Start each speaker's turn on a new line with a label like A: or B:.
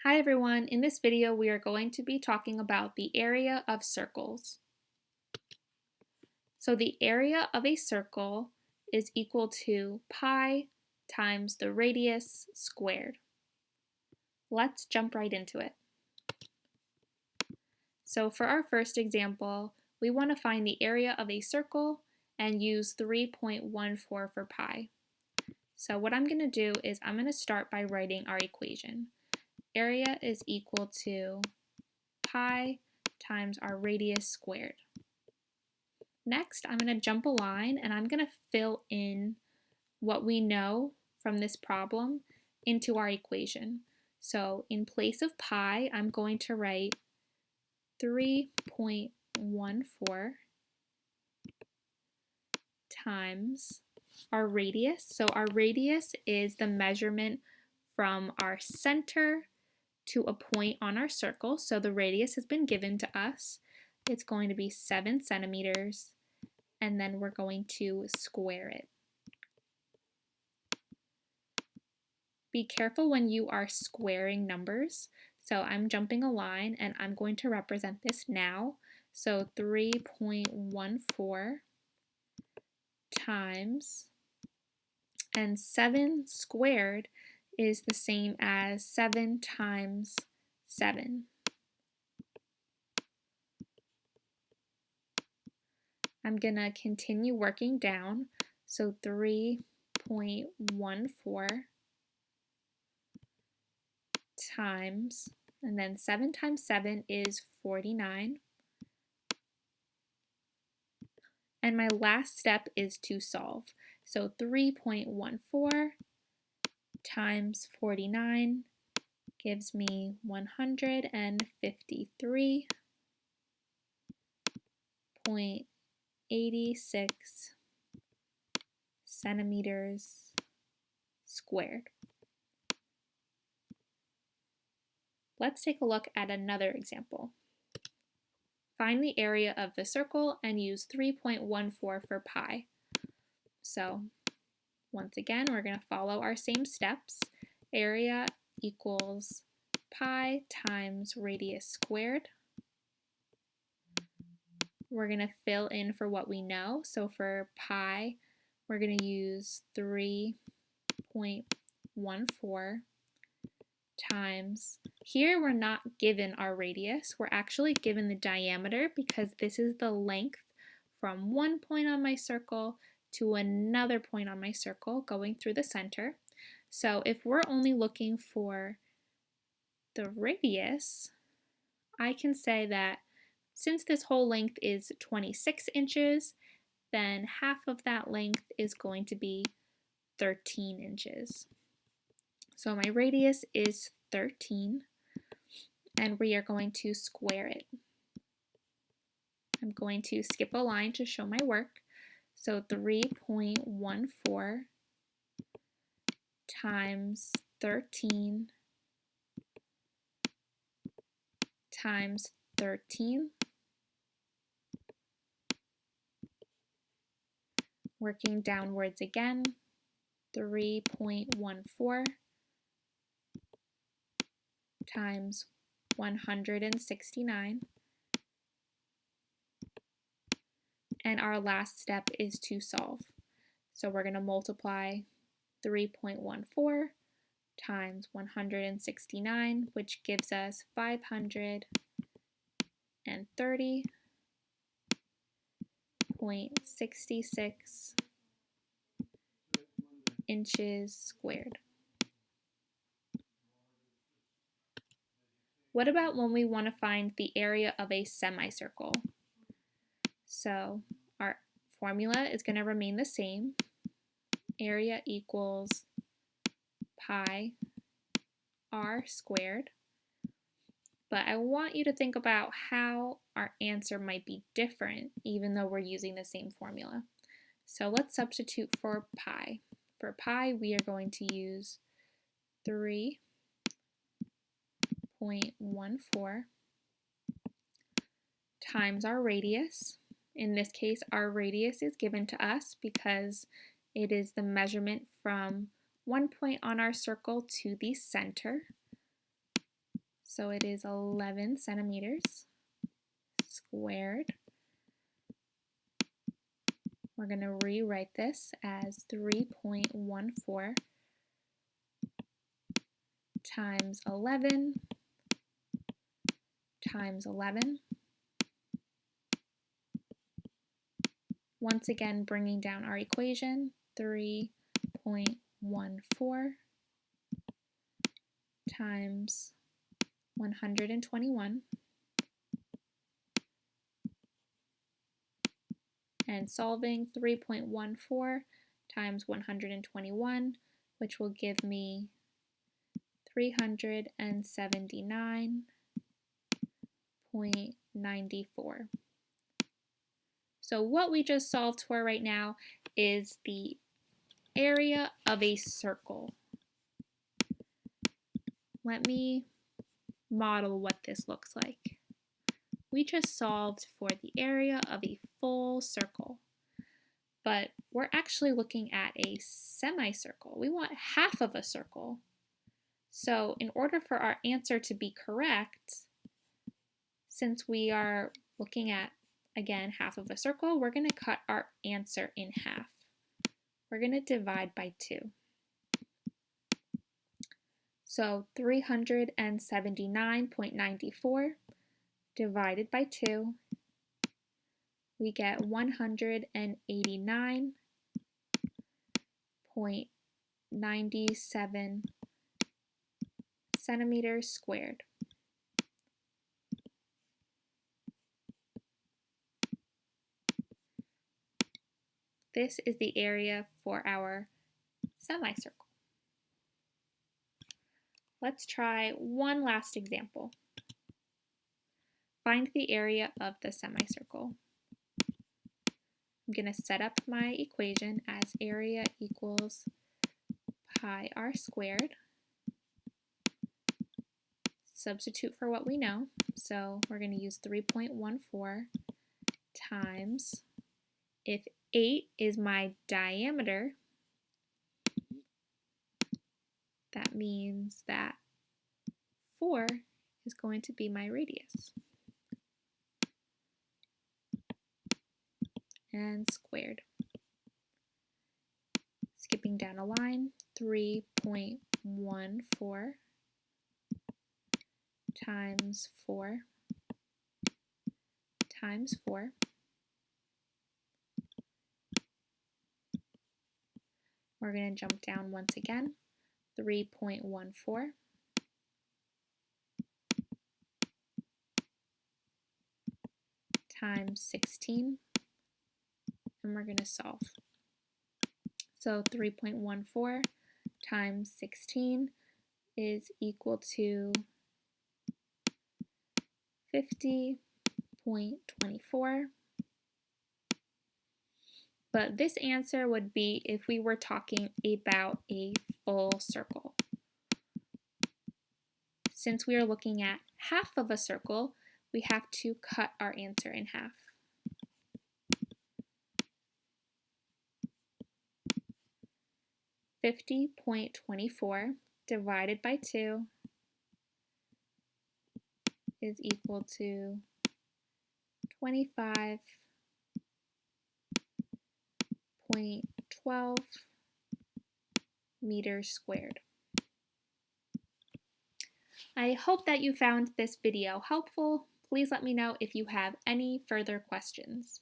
A: Hi everyone, in this video we are going to be talking about the area of circles. So the area of a circle is equal to pi times the radius squared. Let's jump right into it. So for our first example, we want to find the area of a circle and use 3.14 for pi. So what I'm going to do is I'm going to start by writing our equation. Area is equal to pi times our radius squared. Next, I'm going to jump a line and I'm going to fill in what we know from this problem into our equation. So in place of pi, I'm going to write 3.14 times our radius. So our radius is the measurement from our center to a point on our circle. So the radius has been given to us. It's going to be 7 centimeters, and then we're going to square it. Be careful when you are squaring numbers. So I'm jumping a line and I'm going to represent this now. So 3.14 times, and 7 squared is the same as 7 times 7. I'm going to continue working down. So 3.14 times, and then 7 times 7 is 49. And my last step is to solve. So 3.14 times 49 gives me 153.86 centimeters squared. Let's take a look at another example. Find the area of the circle and use 3.14 for pi. So once again, we're going to follow our same steps. Area equals pi times radius squared. We're going to fill in for what we know. So for pi, we're going to use 3.14 times, here we're not given our radius, we're actually given the diameter because this is the length from one point on my circle to another point on my circle going through the center. So if we're only looking for the radius, I can say that since this whole length is 26 inches, then half of that length is going to be 13 inches. So my radius is 13, and we are going to square it. I'm going to skip a line to show my work. So 3.14 times 13 times 13. Working downwards again, 3.14 times 169. And our last step is to solve. So we're going to multiply 3.14 times 169, which gives us 530.66 inches squared. What about when we want to find the area of a semicircle? So our formula is going to remain the same. Area equals pi r squared. But I want you to think about how our answer might be different even though we're using the same formula. So let's substitute for pi. For pi, we are going to use 3.14 times our radius. In this case, our radius is given to us because it is the measurement from one point on our circle to the center. So it is 11 centimeters squared. We're going to rewrite this as 3.14 times 11 times 11. Once again, bringing down our equation, 3.14 times 121, and solving 3.14 times 121, which will give me 379.94. So what we just solved for right now is the area of a circle. Let me model what this looks like. We just solved for the area of a full circle, but we're actually looking at a semicircle. We want half of a circle. So in order for our answer to be correct, since we are looking at, again, half of a circle, we're going to cut our answer in half. We're going to divide by 2. So 379.94 divided by 2, we get 189.97 centimeters squared. This is the area for our semicircle. Let's try one last example. Find the area of the semicircle. I'm going to set up my equation as area equals pi r squared. Substitute for what we know. So we're going to use 3.14 times, if 8 is my diameter, that means that 4 is going to be my radius. And squared. Skipping down a line, 3.14 times 4 times 4. We're going to jump down once again, 3.14 times 16, and we're going to solve. So 3.14 times 16 is equal to 50.24. But this answer would be if we were talking about a full circle. Since we are looking at half of a circle, we have to cut our answer in half. .24 divided by 2 is equal to 25.12 meters squared. I hope that you found this video helpful. Please let me know if you have any further questions.